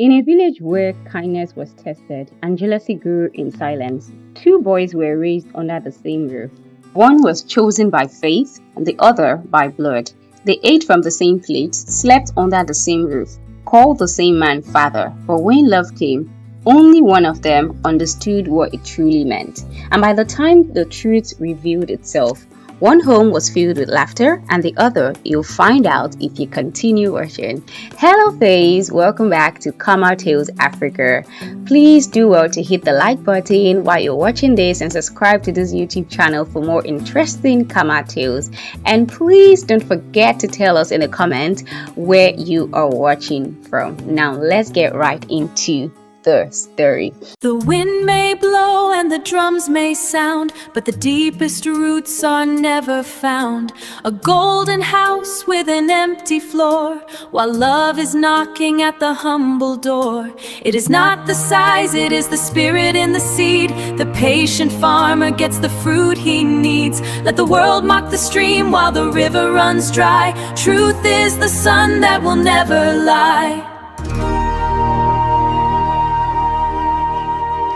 In a village where kindness was tested and jealousy grew in silence, two boys were raised under the same roof. One was chosen by faith and the other by blood. They ate from the same plate, slept under the same roof, called the same man father. But when love came, only one of them understood what it truly meant. And by the time the truth revealed itself, one home was filled with laughter and the other you'll find out if you continue watching. Hello Fays, welcome back to Tales Africa. Please do well to hit the like button while you're watching this and subscribe to this YouTube channel for more interesting Tales. And please don't forget to tell us in the comments where you are watching from. Now let's get right into the story. The wind may blow and the drums may sound, but the deepest roots are never found. A golden house with an empty floor, while love is knocking at the humble door. It is not the size, it is the spirit in the seed. The patient farmer gets the fruit he needs. Let the world mock the stream while the river runs dry. Truth is the sun that will never lie.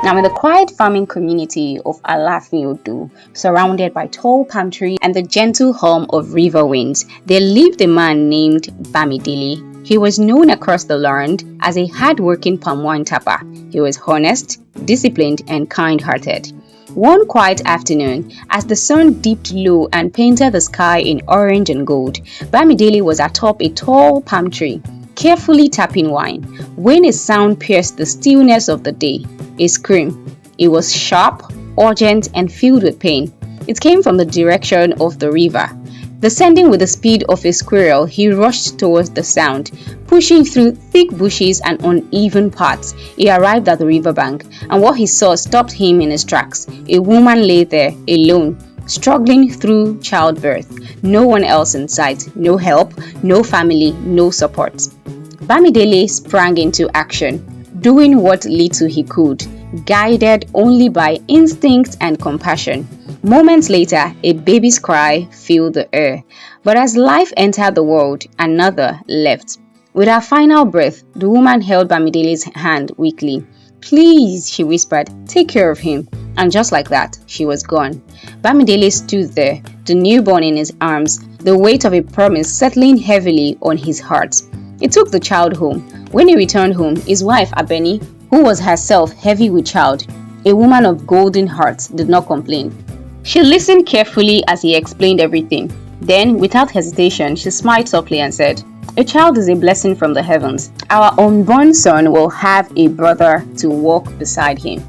Now, in the quiet farming community of Alafin, surrounded by tall palm trees and the gentle hum of river winds, there lived a man named Bamidele. He was known across the land as a hard-working palm wine tapper. He was honest, disciplined, and kind-hearted. One quiet afternoon, as the sun dipped low and painted the sky in orange and gold, Bamidele was atop a tall palm tree, carefully tapping wine, when a sound pierced the stillness of the day. A scream. It was sharp, urgent, and filled with pain. It came from the direction of the river. Descending with the speed of a squirrel, he rushed towards the sound. Pushing through thick bushes and uneven paths, he arrived at the riverbank, and what he saw stopped him in his tracks. A woman lay there, alone, struggling through childbirth. No one else in sight, no help, no family, no support. Bamidele sprang into action, doing what little he could, guided only by instinct and compassion. Moments later, a baby's cry filled the air. But as life entered the world, another left. With her final breath, the woman held Bamidele's hand weakly. "Please," she whispered, "take care of him." And just like that, she was gone. Bamidele stood there, the newborn in his arms, the weight of a promise settling heavily on his heart. He took the child home. When he returned home, his wife Abeni, who was herself heavy with child, a woman of golden heart, did not complain. She listened carefully as he explained everything. Then, without hesitation, she smiled softly and said, "A child is a blessing from the heavens. Our unborn son will have a brother to walk beside him."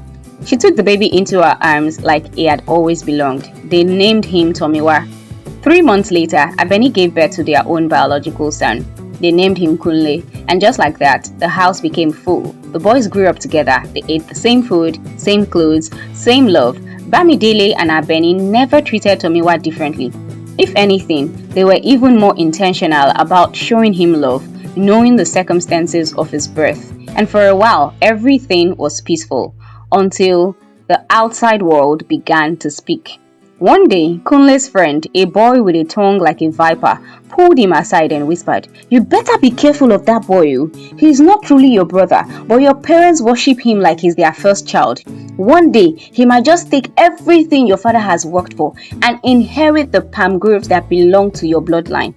She took the baby into her arms like he had always belonged. They named him Tomiwa. 3 months later, Abeni gave birth to their own biological son. They named him Kunle, and just like that, the house became full. The boys grew up together. They ate the same food, same clothes, same love. Bamidele and Abeni never treated Tomiwa differently. If anything, they were even more intentional about showing him love, knowing the circumstances of his birth. And for a while, everything was peaceful, until the outside world began to speak. One day, Kunle's friend, a boy with a tongue like a viper, pulled him aside and whispered, "You better be careful of that boy. He is not truly your brother, but your parents worship him like he's their first child. One day, he might just take everything your father has worked for and inherit the palm groves that belong to your bloodline."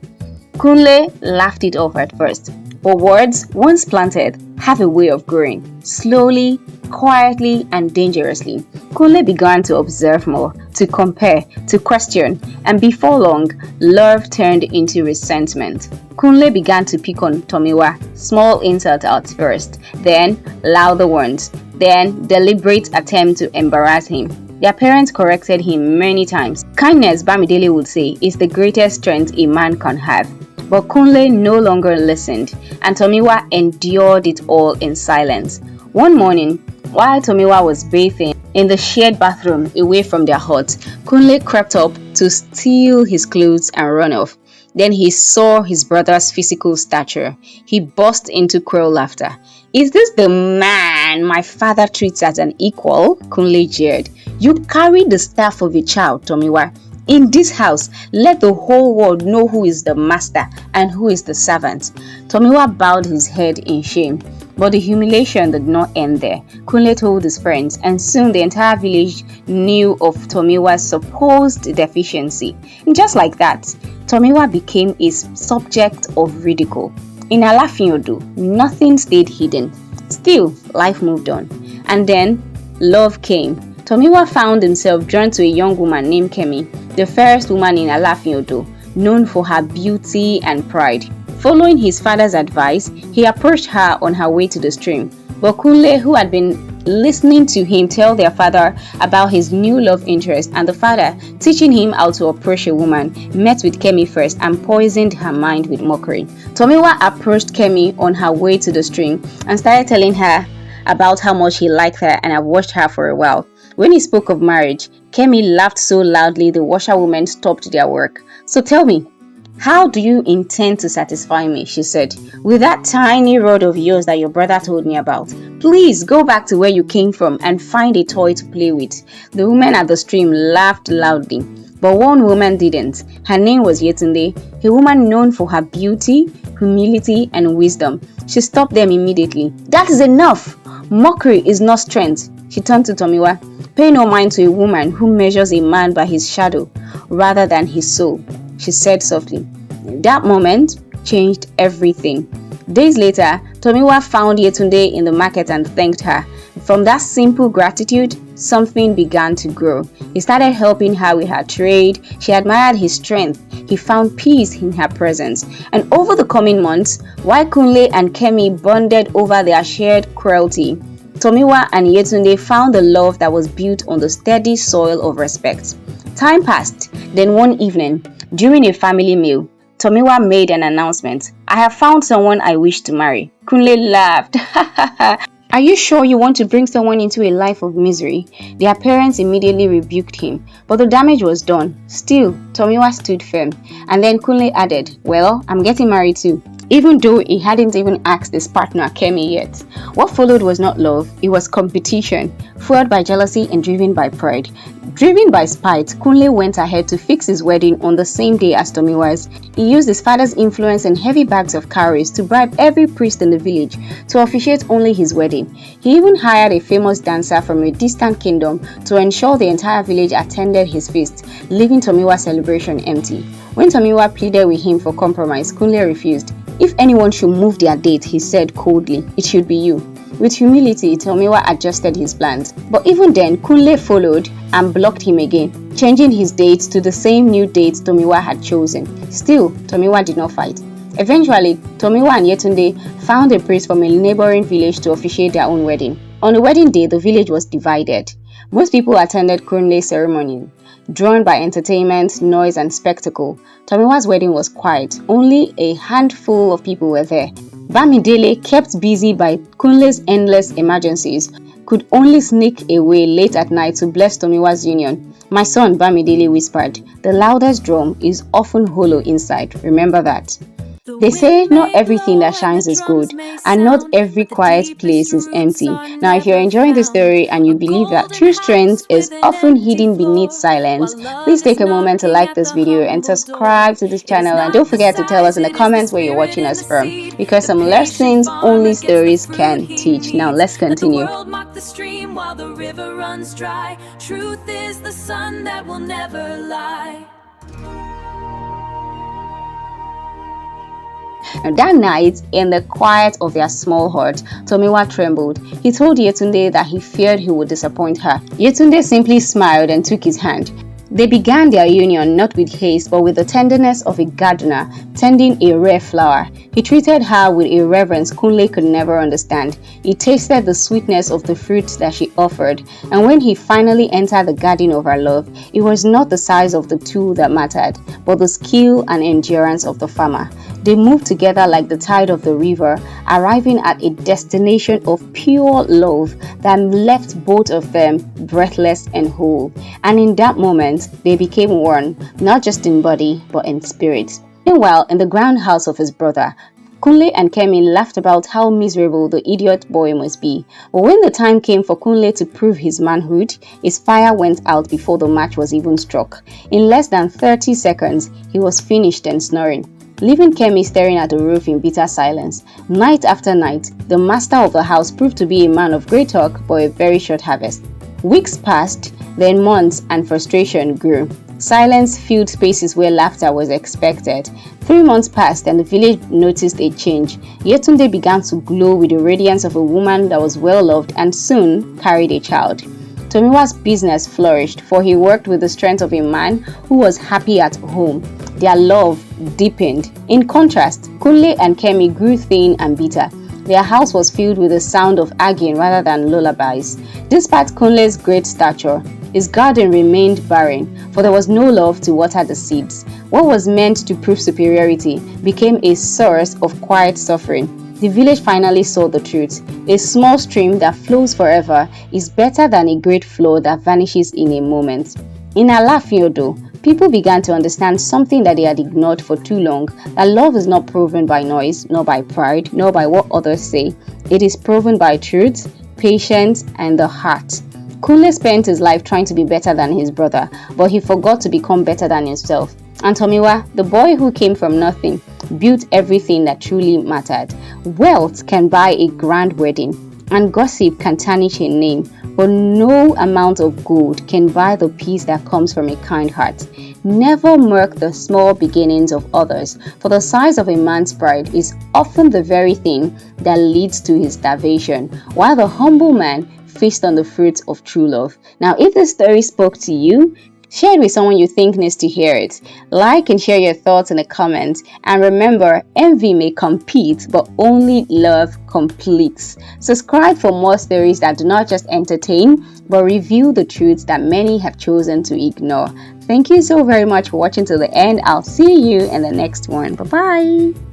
Kunle laughed it off at first, but words, once planted, have a way of growing, slowly, quietly, and dangerously. Kunle began to observe more, to compare, to question, and before long, love turned into resentment. Kunle began to pick on Tomiwa, small insult at first, then louder ones, then deliberate attempt to embarrass him. Their parents corrected him many times. Kindness, Bamidele would say, is the greatest strength a man can have. But Kunle no longer listened, and Tomiwa endured it all in silence. One morning, while Tomiwa was bathing in the shared bathroom away from their hut, Kunle crept up to steal his clothes and run off. Then he saw his brother's physical stature. He burst into cruel laughter. "Is this the man my father treats as an equal?" Kunle jeered. "You carry the staff of a child, Tomiwa. In this house, let the whole world know who is the master and who is the servant." Tomiwa bowed his head in shame. But the humiliation did not end there. Kunle told his friends, and soon the entire village knew of Tomiwa's supposed deficiency. And just like that, Tomiwa became a subject of ridicule. In Alafin-Odo, nothing stayed hidden. Still, life moved on. And then, love came. Tomiwa found himself drawn to a young woman named Kemi, the fairest woman in Alafin-Odo, known for her beauty and pride. Following his father's advice, he approached her on her way to the stream. But Kunle, who had been listening to him tell their father about his new love interest, and the father teaching him how to approach a woman, met with Kemi first and poisoned her mind with mockery. Tomiwa approached Kemi on her way to the stream and started telling her about how much he liked her and had watched her for a while. When he spoke of marriage, Kemi laughed so loudly the washerwomen stopped their work. "So tell me, how do you intend to satisfy me?" she said. "With that tiny rod of yours that your brother told me about. Please go back to where you came from and find a toy to play with." The women at the stream laughed loudly, but one woman didn't. Her name was Yetunde, a woman known for her beauty, humility, and wisdom. She stopped them immediately. "That is enough! Mockery is not strength." She turned to Tomiwa. "Pay no mind to a woman who measures a man by his shadow rather than his soul," she said softly. That moment changed everything. Days later, Tomiwa found Yetunde in the market and thanked her. From that simple gratitude, something began to grow. He started helping her with her trade. She admired his strength. He found peace in her presence. And over the coming months, while Kunle and Kemi bonded over their shared cruelty, Tomiwa and Yetunde found a love that was built on the steady soil of respect. Time passed. Then one evening, during a family meal, Tomiwa made an announcement. "I have found someone I wish to marry." Kunle laughed. "Are you sure you want to bring someone into a life of misery?" Their parents immediately rebuked him, but the damage was done. Still, Tomiwa stood firm. And then Kunle added, "Well, I'm getting married too," even though he hadn't even asked his partner Kemi yet. What followed was not love, it was competition, fueled by jealousy and driven by pride. Driven by spite, Kunle went ahead to fix his wedding on the same day as Tomiwa's. He used his father's influence and heavy bags of cowries to bribe every priest in the village to officiate only his wedding. He even hired a famous dancer from a distant kingdom to ensure the entire village attended his feast, leaving Tomiwa's celebration empty. When Tomiwa pleaded with him for compromise, Kunle refused. "If anyone should move their date," he said coldly, "it should be you." With humility, Tomiwa adjusted his plans. But even then, Kunle followed and blocked him again, changing his dates to the same new dates Tomiwa had chosen. Still, Tomiwa did not fight. Eventually, Tomiwa and Yetunde found a priest from a neighboring village to officiate their own wedding. On the wedding day, the village was divided. Most people attended Kunle's ceremony, drawn by entertainment, noise, and spectacle. Tomiwa's wedding was quiet. Only a handful of people were there. Bamidele, kept busy by Kunle's endless emergencies, could only sneak away late at night to bless Tomiwa's union. "My son," Bamidele whispered, "the loudest drum is often hollow inside. Remember that." They say not everything that shines is good, and not every quiet place is empty. Now, if you're enjoying this story and you believe that true strength is often hidden beneath silence, please take a moment to like this video and subscribe to this channel, and don't forget to tell us in the comments where you're watching us from, because some lessons only stories can teach. Now, let's continue. Truth is the sun that will never lie. That night, in the quiet of their small hut, Tomiwa trembled. He told Yetunde that he feared he would disappoint her. Yetunde simply smiled and took his hand. They began their union not with haste but with the tenderness of a gardener tending a rare flower. He treated her with a reverence Kunle could never understand. He tasted the sweetness of the fruits that she offered, and when he finally entered the garden of her love, it was not the size of the tool that mattered, but the skill and endurance of the farmer. They moved together like the tide of the river, arriving at a destination of pure love that left both of them breathless and whole. And in that moment, they became one, not just in body, but in spirit. Meanwhile, in the ground house of his brother, Kunle and Kemi laughed about how miserable the idiot boy must be. But when the time came for Kunle to prove his manhood, his fire went out before the match was even struck. In less than 30 seconds, he was finished and snoring. leaving Kemi staring at the roof in bitter silence. Night after night, the master of the house proved to be a man of great talk but a very short harvest. Weeks passed, then months, and frustration grew. Silence filled spaces where laughter was expected. 3 months passed and the village noticed a change. Yetunde began to glow with the radiance of a woman that was well loved and soon carried a child. Tomiwa's business flourished, for he worked with the strength of a man who was happy at home. Their love deepened. In contrast, Kunle and Kemi grew thin and bitter. Their house was filled with the sound of arguing rather than lullabies. Despite Kunle's great stature, his garden remained barren, for there was no love to water the seeds. What was meant to prove superiority became a source of quiet suffering. The village finally saw the truth. A small stream that flows forever is better than a great flow that vanishes in a moment. In Alafiodo, people began to understand something that they had ignored for too long, that love is not proven by noise, nor by pride, nor by what others say. It is proven by truth, patience, and the heart. Kunle spent his life trying to be better than his brother, but he forgot to become better than himself. And Tomiwa, the boy who came from nothing, built everything that truly mattered. Wealth can buy a grand wedding, and gossip can tarnish a name, but no amount of gold can buy the peace that comes from a kind heart. Never mark the small beginnings of others, for the size of a man's pride is often the very thing that leads to his starvation, while the humble man feasts on the fruits of true love. Now, if this story spoke to you, share it with someone you think needs to hear it. Like and share your thoughts in the comments. And remember, envy may compete, but only love completes. Subscribe for more stories that do not just entertain, but reveal the truths that many have chosen to ignore. Thank you so very much for watching till the end. I'll see you in the next one. Bye-bye.